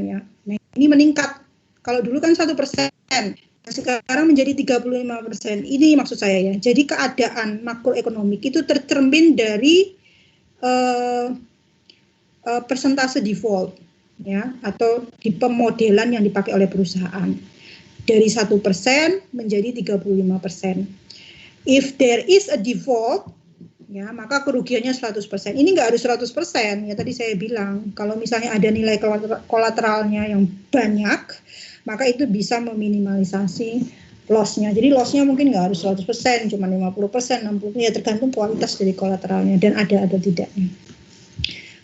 S1: ya. Nah, ini meningkat. Kalau dulu kan 1%, sekarang menjadi 35%. Ini maksud saya ya. Jadi keadaan makroekonomik itu tercermin dari persentase default ya, atau di pemodelan yang dipakai oleh perusahaan. Dari 1% menjadi 35%. If there is a default ya, maka kerugiannya 100%. Ini nggak harus 100%, ya tadi saya bilang, kalau misalnya ada nilai kolateralnya yang banyak, maka itu bisa meminimalisasi loss-nya. Jadi loss-nya mungkin nggak harus 100%, cuma 50%, 60%, ya tergantung kualitas dari kolateralnya dan ada atau tidaknya.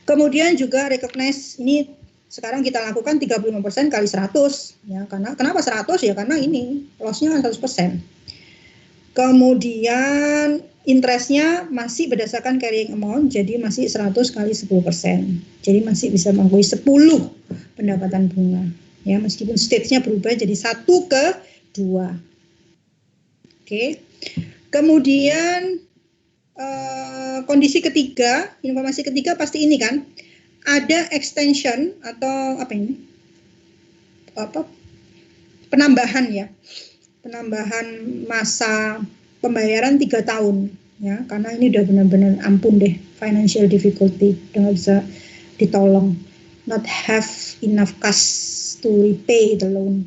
S1: Kemudian juga recognize, ini sekarang kita lakukan 35% kali 100, ya, karena kenapa 100 ya, karena ini loss-nya 100%. Kemudian interestnya masih berdasarkan carrying amount, jadi masih 100 kali 10%. Jadi masih bisa mengakui 10 pendapatan bunga. Ya, meskipun stage-nya berubah jadi 1/2. Oke. Kemudian kondisi ketiga, informasi ketiga pasti ini kan, ada extension atau penambahan ya. Penambahan masa pembayaran 3 tahun ya, karena ini udah benar-benar ampun deh, financial difficulty, udah nggak bisa ditolong, not have enough cash to repay the loan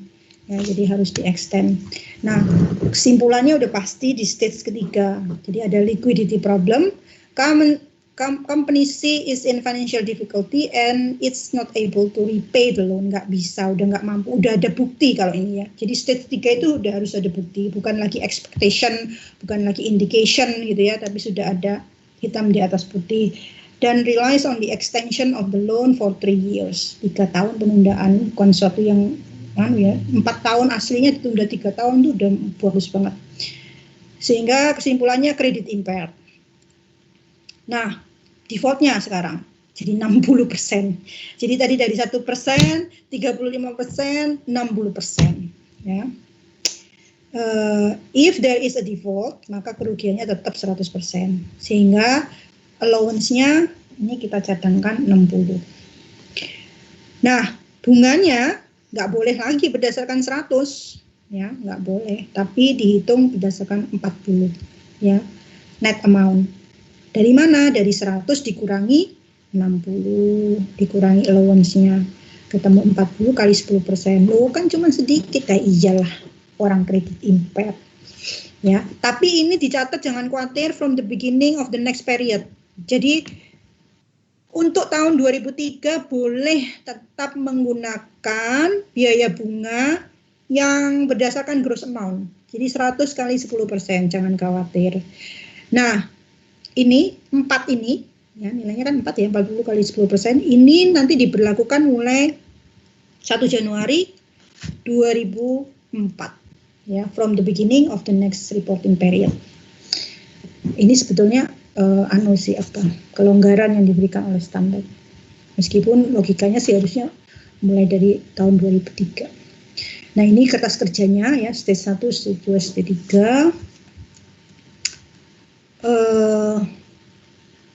S1: ya, jadi harus di-extend. Nah, kesimpulannya udah pasti di stage ketiga, jadi ada liquidity problem, company C is in financial difficulty and it's not able to repay the loan, nggak bisa, udah nggak mampu, udah ada bukti kalau ini ya. Jadi stage 3 itu udah harus ada bukti, bukan lagi expectation, bukan lagi indication gitu ya, tapi sudah ada hitam di atas putih. Dan relies on the extension of the loan for 3 years, 3 tahun penundaan, bukan suatu yang 4 tahun aslinya ditunda 3 tahun itu udah bagus banget. Sehingga kesimpulannya kredit impaired. Nah, defaultnya sekarang jadi 60%. Jadi tadi dari 1%, 35%, 60%. Ya. If there is a default, maka kerugiannya tetap 100%. Sehingga allowance-nya ini kita cadangkan 60. Nah, bunganya nggak boleh lagi berdasarkan 100, ya nggak boleh, tapi dihitung berdasarkan 40, ya net amount. Dari mana? Dari 100 dikurangi 60, dikurangi allowance-nya, ketemu 40 kali 10%. Loh kan cuma sedikit, ya iyalah orang kredit impaired. Ya, tapi ini dicatat jangan khawatir from the beginning of the next period. Jadi untuk tahun 2003 boleh tetap menggunakan biaya bunga yang berdasarkan gross amount. Jadi 100 kali 10%, jangan khawatir. Nah, ini 4 ini, ya nilainya kan 4 ya, 40 kali 10%, ini nanti diberlakukan mulai 1 Januari 2004. Ya, from the beginning of the next reporting period. Ini sebetulnya kelonggaran yang diberikan oleh standar. Meskipun logikanya sih harusnya mulai dari tahun 2003. Nah, ini kertas kerjanya ya, stage 1, stage 2, stage 3.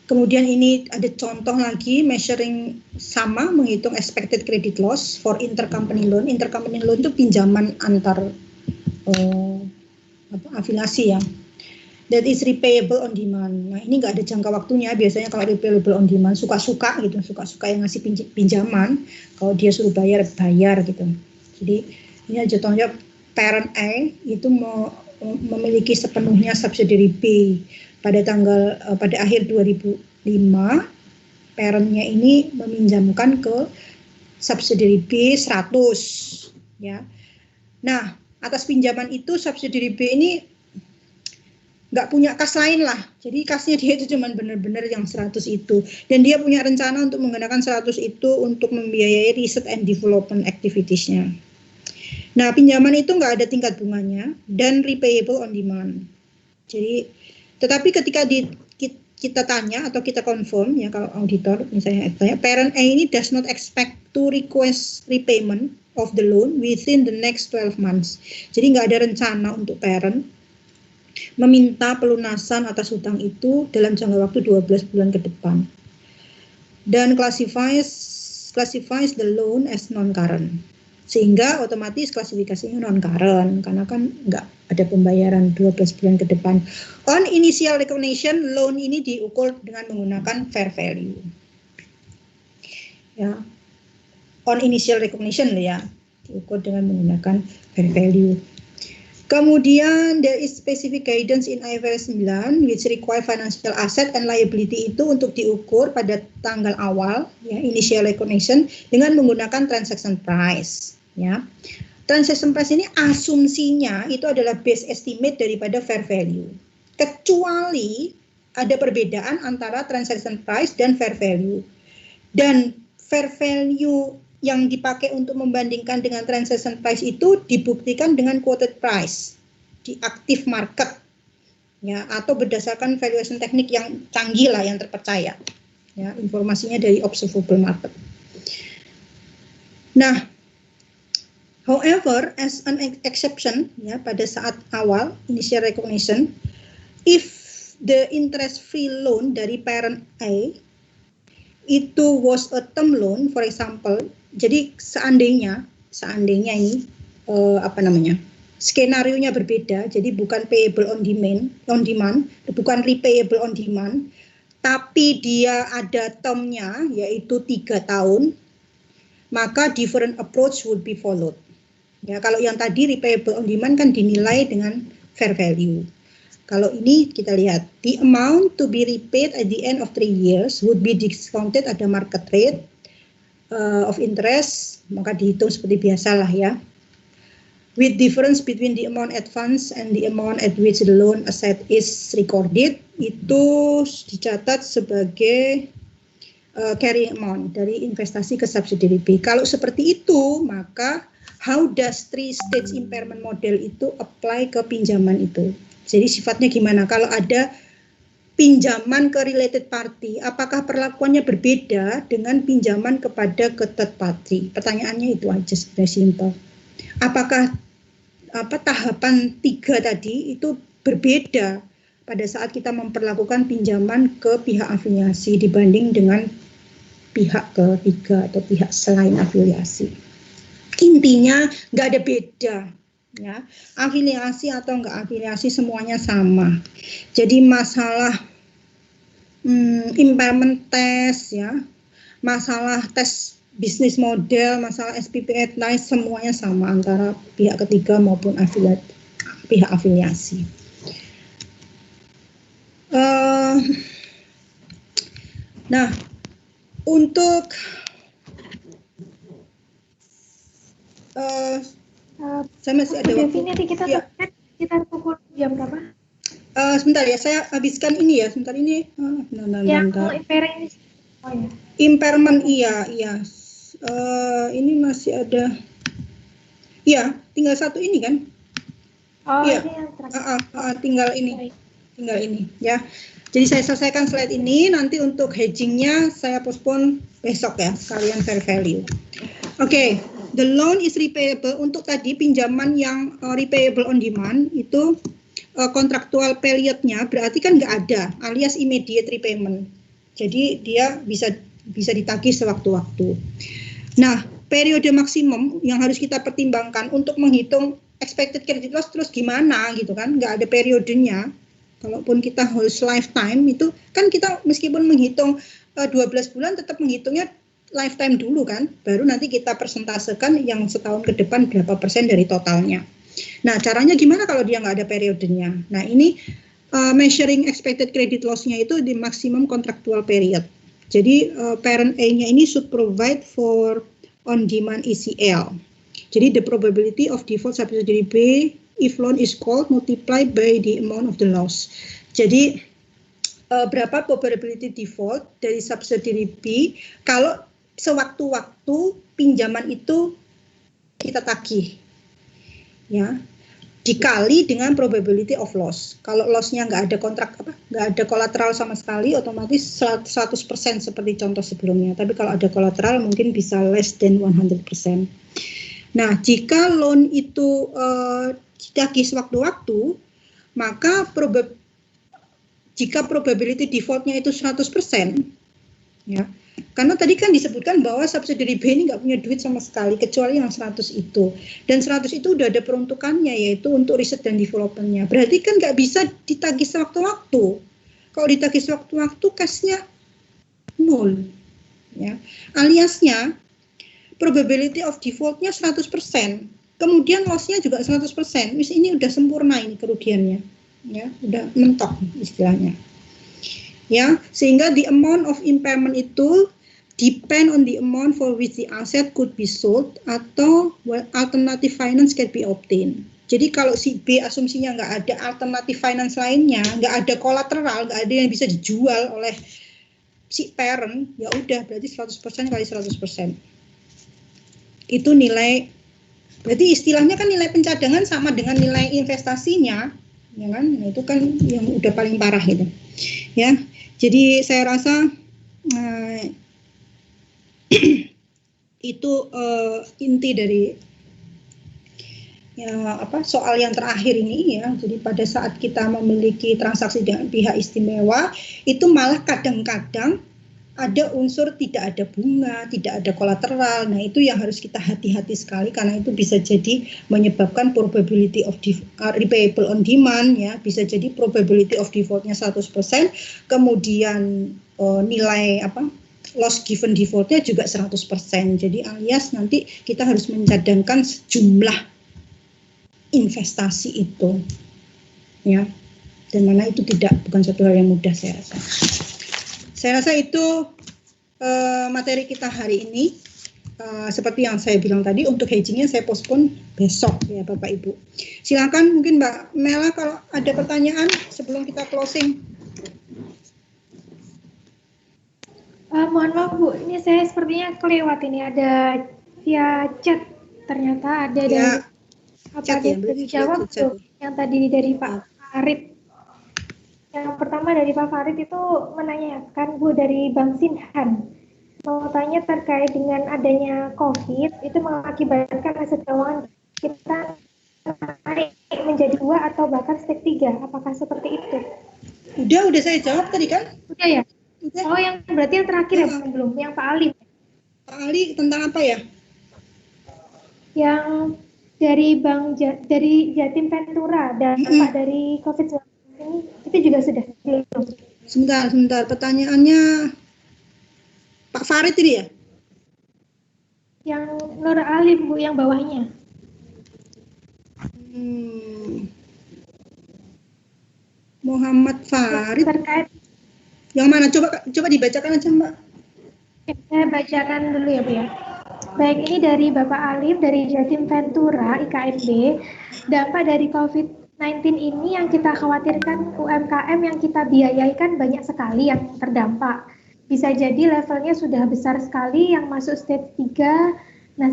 S1: Kemudian ini ada contoh lagi, measuring sama, menghitung expected credit loss for intercompany loan. Intercompany loan itu pinjaman antar afiliasi ya. That is repayable on demand. Nah, ini nggak ada jangka waktunya. Biasanya kalau repayable on demand, suka-suka gitu, suka-suka yang ngasih pinjaman. Kalau dia suruh bayar gitu. Jadi ini aja contohnya, parent A itu memiliki sepenuhnya subsidiary B pada akhir 2005. Parentnya ini meminjamkan ke subsidiary B 100, ya. Nah, atas pinjaman itu subsidiary B ini nggak punya kas lain lah, jadi kasnya dia itu cuma benar-benar yang 100 itu, dan dia punya rencana untuk menggunakan 100 itu untuk membiayai riset and development activities-nya. Nah, pinjaman itu nggak ada tingkat bunganya dan repayable on demand. Jadi, tetapi ketika kita tanya atau kita confirm ya, kalau auditor misalnya tanya, parent A ini does not expect to request repayment of the loan within the next 12 months. Jadi nggak ada rencana untuk parent meminta pelunasan atas hutang itu dalam jangka waktu 12 bulan ke depan. Dan classifies the loan as non-current. Sehingga otomatis klasifikasinya non-current, karena kan nggak ada pembayaran 12 bulan ke depan. On initial recognition, loan ini diukur dengan menggunakan fair value. Ya. On initial recognition ya, diukur dengan menggunakan fair value. Kemudian there is specific guidance in IFRS 9 which require financial asset and liability itu untuk diukur pada tanggal awal ya, initial recognition dengan menggunakan transaction price ya. Transaction price ini asumsinya itu adalah base estimate daripada fair value. Kecuali ada perbedaan antara transaction price dan fair value. Dan fair value yang dipakai untuk membandingkan dengan transaction price itu dibuktikan dengan quoted price di active market ya, atau berdasarkan valuation teknik yang canggih lah, yang terpercaya ya, informasinya dari observable market. Nah, however, as an exception ya, pada saat awal initial recognition, if the interest free loan dari parent A itu was a term loan, for example, jadi seandainya ini skenario-nya berbeda, jadi bukan payable on demand, bukan repayable on demand, tapi dia ada term-nya yaitu 3 tahun, maka different approach would be followed. Ya, kalau yang tadi repayable on demand kan dinilai dengan fair value. Kalau ini kita lihat, the amount to be repaid at the end of 3 years would be discounted at the market rate of interest, maka dihitung seperti biasa lah ya. With difference between the amount advance and the amount at which the loan asset is recorded, itu dicatat sebagai carrying amount dari investasi ke subsidiary B. Kalau seperti itu, maka how does 3-stage impairment model itu apply ke pinjaman itu? Jadi sifatnya gimana? Kalau ada pinjaman ke related party, apakah perlakuannya berbeda dengan pinjaman kepada ke third party? Pertanyaannya itu aja, sebenarnya simple. Apakah tahapan 3 tadi itu berbeda pada saat kita memperlakukan pinjaman ke pihak afiliasi dibanding dengan pihak ketiga atau pihak selain afiliasi? Intinya nggak ada beda, ya, afiliasi atau nggak afiliasi semuanya sama. Jadi masalah impairment test, ya, masalah tes bisnis model, masalah SPP advice, semuanya sama antara pihak ketiga maupun pihak afiliasi. Nah, untuk saya masih ada waktu.
S3: Nanti kita
S1: ya.
S3: Sekitar pukul jam berapa?
S1: Sebentar ya, saya habiskan ini ya. Sebentar ini.
S3: Bentar. Ini. Oh ya.
S1: Impairment iya. Ini masih ada. Iya, tinggal satu ini kan?
S3: Oh,
S1: iya.
S3: Ini yang terakhir.
S1: Tinggal ini ya. Jadi saya selesaikan slide ini, nanti untuk hedgingnya saya postpone besok ya, sekalian fair value. Oke, the loan is repayable. Untuk tadi pinjaman yang repayable on demand itu kontraktual periodnya berarti kan nggak ada, alias immediate repayment. Jadi dia bisa ditagih sewaktu-waktu. Nah, periode maksimum yang harus kita pertimbangkan untuk menghitung expected credit loss terus gimana gitu kan, nggak ada periodenya. Kalaupun kita harus lifetime itu kan kita meskipun menghitung 12 bulan tetap menghitungnya lifetime dulu kan, baru nanti kita persentasekan yang setahun ke depan berapa persen dari totalnya. Nah, caranya gimana kalau dia nggak ada periodenya? Nah, ini measuring expected credit loss-nya itu di maximum contractual period. Jadi parent A-nya ini should provide for on-demand ECL. Jadi the probability of default subsidiary B if loan is called multiplied by the amount of the loss. Jadi berapa probability default dari subsidiary B kalau sewaktu-waktu pinjaman itu kita tagih, ya, dikali dengan probability of loss. Kalau loss-nya nggak ada nggak ada kolateral sama sekali, otomatis 100% seperti contoh sebelumnya. Tapi kalau ada kolateral mungkin bisa less than 100%. Nah, jika loan itu ditagih sewaktu-waktu, maka jika probability default-nya itu 100%, ya, karena tadi kan disebutkan bahwa subsidiary B ini nggak punya duit sama sekali, kecuali yang 100 itu. Dan 100 itu udah ada peruntukannya, yaitu untuk riset dan development-nya. Berarti kan nggak bisa ditagih sewaktu-waktu. Kalau ditagih sewaktu-waktu, cash-nya 0. Ya. Aliasnya, probability of default-nya 100%. Kemudian loss-nya juga 100%. Ini udah sempurna ini kerugiannya. Ya, udah mentok istilahnya. Ya, sehingga the amount of impairment itu depend on the amount for which the asset could be sold atau alternative finance can be obtained. Jadi kalau si B asumsinya nggak ada alternative finance lainnya, nggak ada kolateral, nggak ada yang bisa dijual oleh si parent, ya udah berarti 100% kali 100%. Itu nilai, berarti istilahnya kan nilai pencadangan sama dengan nilai investasinya, ya kan? Nah, itu kan yang udah paling parah gitu. Ya. Jadi saya rasa itu inti dari soal yang terakhir ini ya. Jadi pada saat kita memiliki transaksi dengan pihak istimewa itu malah kadang-kadang ada unsur tidak ada bunga, tidak ada kolateral. Nah, itu yang harus kita hati-hati sekali karena itu bisa jadi menyebabkan probability of repayable on demand ya, bisa jadi probability of default-nya 100%, kemudian nilai loss given default-nya juga 100%. Jadi alias nanti kita harus mencadangkan sejumlah investasi itu. Ya. dan mana itu tidak, bukan satu hal yang mudah saya rasa. Saya rasa itu materi kita hari ini. Seperti yang saya bilang tadi, untuk hedgingnya saya postpone besok ya Bapak Ibu. Silakan mungkin Mbak Mela kalau ada pertanyaan sebelum kita closing.
S3: Mohon maaf Bu, ini saya sepertinya kelewat ini ada via chat, ternyata ada dari
S1: chat ya,
S3: dijawab tuh yang tadi dari Pak Farid. Yang pertama dari Pak Farid itu menanyakan Bu dari Bang Sinhan, mau tanya terkait dengan adanya COVID itu mengakibatkan aset keuangan kita naik menjadi 2 atau bahkan step 3, apakah seperti itu?
S1: Udah saya jawab tadi kan?
S3: Udah ya? Udah. Oh yang berarti yang terakhir ya belum, yang Pak Ali.
S1: Pak Ali tentang apa ya?
S3: Yang dari dari Jatim Ventura dan Pak dari COVID-19 ini itu juga sudah belum.
S1: Sebentar. Pertanyaannya Pak Farid ini ya?
S3: Yang Nur Alim Bu, yang bawahnya.
S1: Muhammad Farid.
S3: Terkait.
S1: Yang mana? Coba dibacakan aja Mbak.
S3: Saya bacakan dulu ya Bu ya. Baik, ini dari Bapak Alif dari Jatim Ventura IKNB. Dampak dari COVID-19 ini yang kita khawatirkan UMKM yang kita biayaikan banyak sekali yang terdampak. Bisa jadi levelnya sudah besar sekali yang masuk stage 3. Nah,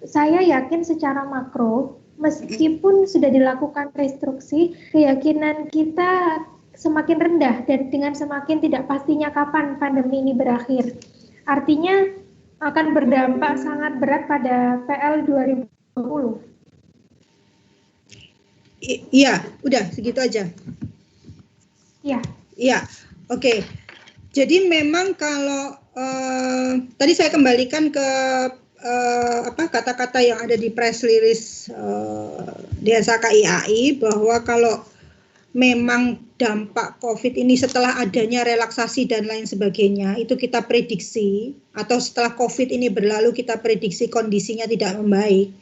S3: saya yakin secara makro meskipun sudah dilakukan restruksi, keyakinan kita semakin rendah dan dengan semakin tidak pastinya kapan pandemi ini berakhir. Artinya akan berdampak sangat berat pada PL 2020.
S1: Iya, udah segitu aja. Iya, oke. Jadi memang kalau tadi saya kembalikan ke kata-kata yang ada di press release Desa KIAI bahwa kalau memang dampak COVID ini setelah adanya relaksasi dan lain sebagainya, itu kita prediksi, atau setelah COVID ini berlalu kita prediksi kondisinya tidak membaik.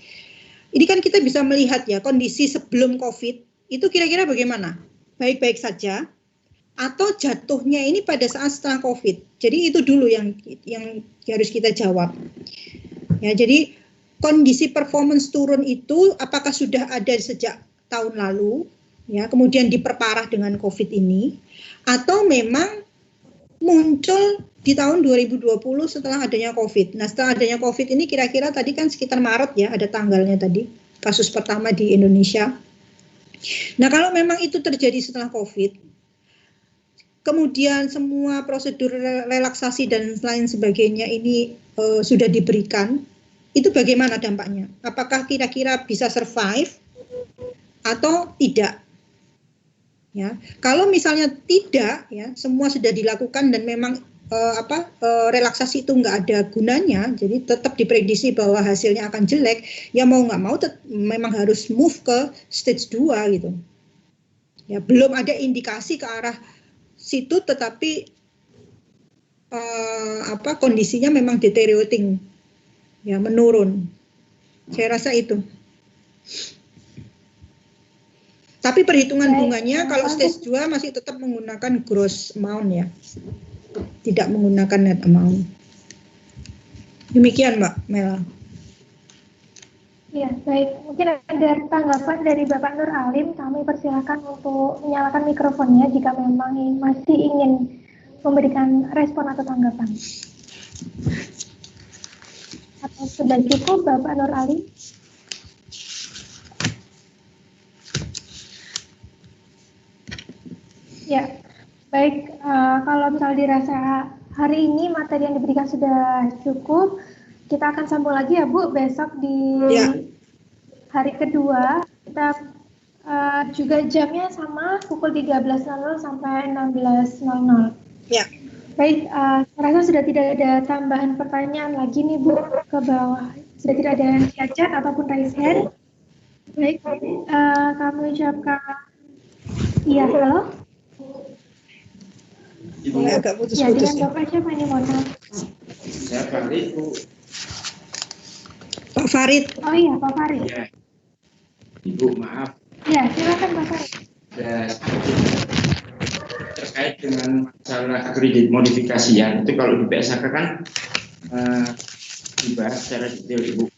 S1: Ini kan kita bisa melihat ya, kondisi sebelum COVID itu kira-kira bagaimana? Baik-baik saja, atau jatuhnya ini pada saat setelah COVID. Jadi itu dulu yang harus kita jawab. Ya, jadi kondisi performance turun itu apakah sudah ada sejak tahun lalu? Ya, kemudian diperparah dengan COVID ini, atau memang muncul di tahun 2020 setelah adanya COVID. Nah, setelah adanya COVID ini kira-kira tadi kan sekitar Maret ya, ada tanggalnya tadi, kasus pertama di Indonesia. Nah, kalau memang itu terjadi setelah COVID, kemudian semua prosedur relaksasi dan lain sebagainya ini sudah diberikan, itu bagaimana dampaknya? Apakah kira-kira bisa survive atau tidak? Ya, kalau misalnya tidak, ya semua sudah dilakukan dan memang relaksasi itu nggak ada gunanya, jadi tetap diprediksi bahwa hasilnya akan jelek, ya mau nggak mau memang harus move ke stage 2 gitu. Ya, belum ada indikasi ke arah situ, tetapi kondisinya memang deteriorating, ya menurun. Saya rasa itu. Tapi perhitungan bunganya kalau stage 2 masih tetap menggunakan gross amount ya. Tidak menggunakan net amount. Demikian Mbak Mela.
S3: Ya, baik. Mungkin ada tanggapan dari Bapak Nur Alim. Kami persilakan untuk menyalakan mikrofonnya jika memang masih ingin memberikan respon atau tanggapan. Atau sudah cukup Bapak Nur Alim? Ya, baik. Kalau misalnya dirasa hari ini materi yang diberikan sudah cukup, kita akan sambung lagi ya Bu, besok di hari kedua. Kita juga jamnya sama, pukul 13.00 sampai 16.00. Ya. Baik, rasa sudah tidak ada tambahan pertanyaan lagi nih Bu ke bawah. Sudah tidak ada chat ataupun raise hand. Baik, kami ucapkan iya, halo?
S1: Agak putus-putus.
S3: Ya, dengan Bapak siapa ini, mohon maaf?
S4: Saya Farid, Bu.
S1: Pak Farid.
S3: Oh iya, Pak Farid.
S4: Ya. Ibu, maaf.
S3: Ya, silakan Pak Farid.
S4: Ya. terkait dengan masalah kredit modifikasian itu kalau di PSHK kan dibahas secara detail Ibu.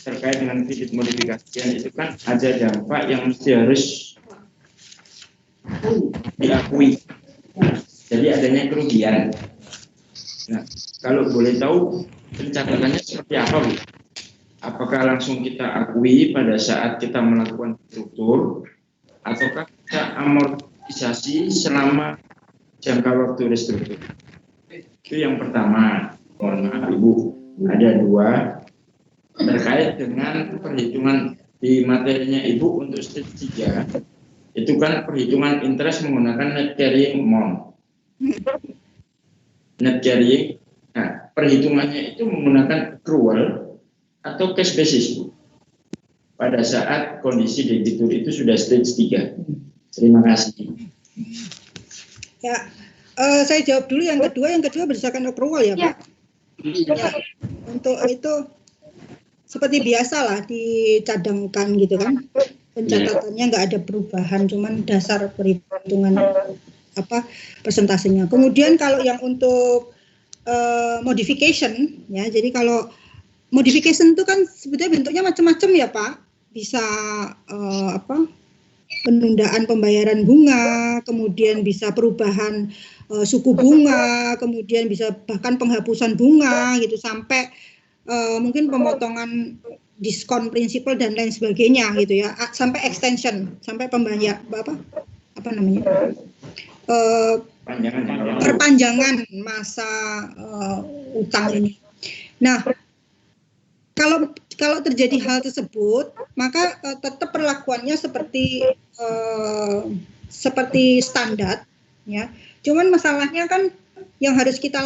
S4: Terkait dengan kredit modifikasian itu kan ada dampak yang mesti harus diakui. Jadi adanya kerugian. Nah, kalau boleh tahu pencatatannya seperti apa, Bu? Apakah langsung kita akui pada saat kita melakukan struktur, ataukah kita amortisasi selama jangka waktu restruktur? Itu yang pertama. Mohon maaf Ibu, ada dua terkait dengan perhitungan di materinya Ibu untuk stage 3. Itu kan perhitungan interest menggunakan net carrying amount. Net carrying, nah, perhitungannya itu menggunakan accrual atau cash basis, Bu, pada saat kondisi debitur itu sudah stage 3. Terima kasih.
S1: Ya, saya jawab dulu yang kedua. Yang kedua berdasarkan accrual ya, Pak? Ya, untuk itu seperti biasa lah dicadangkan gitu kan. Pencatatannya nggak ada perubahan, cuman dasar perhitungan persentasenya. Kemudian kalau yang untuk modification ya, jadi kalau modification itu kan sebetulnya bentuknya macam-macam ya Pak. Bisa penundaan pembayaran bunga, kemudian bisa perubahan suku bunga, kemudian bisa bahkan penghapusan bunga gitu, sampai mungkin pemotongan diskon prinsipal dan lain sebagainya gitu ya, sampai extension, sampai perpanjangan masa utang ini. Nah, kalau terjadi hal tersebut, maka tetap perlakuannya seperti standar, ya. Cuman masalahnya kan yang harus kita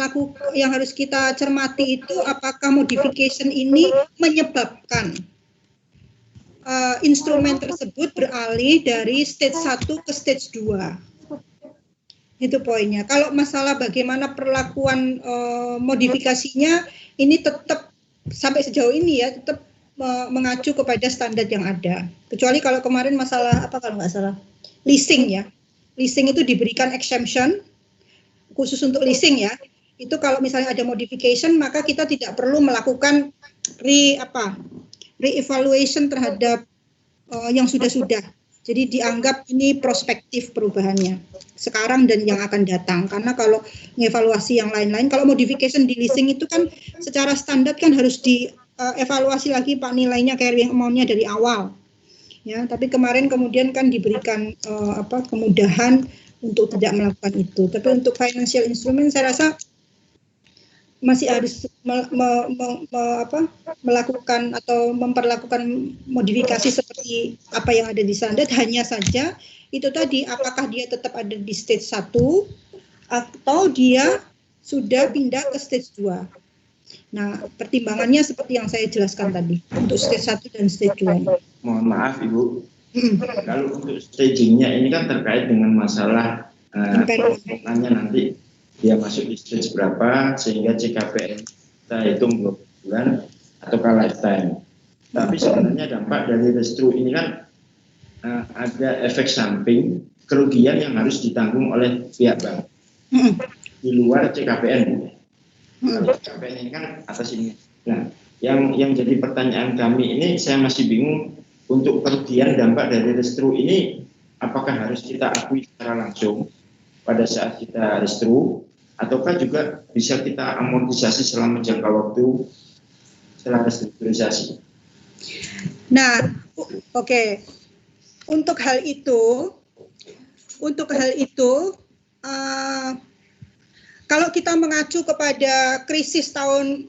S1: cermati itu apakah modification ini menyebabkan instrumen tersebut beralih dari stage 1 ke stage 2. Itu poinnya. Kalau masalah bagaimana perlakuan modifikasinya, ini tetap sampai sejauh ini ya tetap mengacu kepada standar yang ada. Kecuali kalau kemarin masalah kalau nggak salah leasing ya. Leasing itu diberikan exemption khusus untuk leasing ya. Itu kalau misalnya ada modification, maka kita tidak perlu melakukan re-evaluation terhadap yang sudah-sudah. Jadi dianggap ini prospektif perubahannya sekarang dan yang akan datang. Karena kalau mengevaluasi yang lain-lain, kalau modification di leasing itu kan secara standar kan harus dievaluasi lagi Pak, nilainya carrying amount-nya dari awal. Ya, tapi kemarin kemudian kan diberikan kemudahan untuk tidak melakukan itu. Tapi untuk financial instrument saya rasa masih harus melakukan atau memperlakukan modifikasi seperti apa yang ada di standar. Hanya saja itu tadi, apakah dia tetap ada di stage 1 atau dia sudah pindah ke stage 2. Nah, pertimbangannya seperti yang saya jelaskan tadi untuk stage 1 dan stage 2.
S4: Mohon maaf Ibu, kalau untuk stagingnya ini kan terkait dengan masalah perhitungannya nanti dia masuk di stage berapa sehingga CKPN kita hitung 20 bulan ataukah lifetime. Tapi sebenarnya dampak dari restru ini kan ada efek samping kerugian yang harus ditanggung oleh pihak bank di luar CKPN. Kalau CKPN ini kan atas ini. Nah, yang jadi pertanyaan kami ini, saya masih bingung untuk kerugian dampak dari restru ini, apakah harus kita akui secara langsung pada saat kita restru, ataukah juga bisa kita amortisasi selama jangka waktu setelah restrukturisasi?
S1: Nah, oke. Untuk hal itu, kalau kita mengacu kepada krisis tahun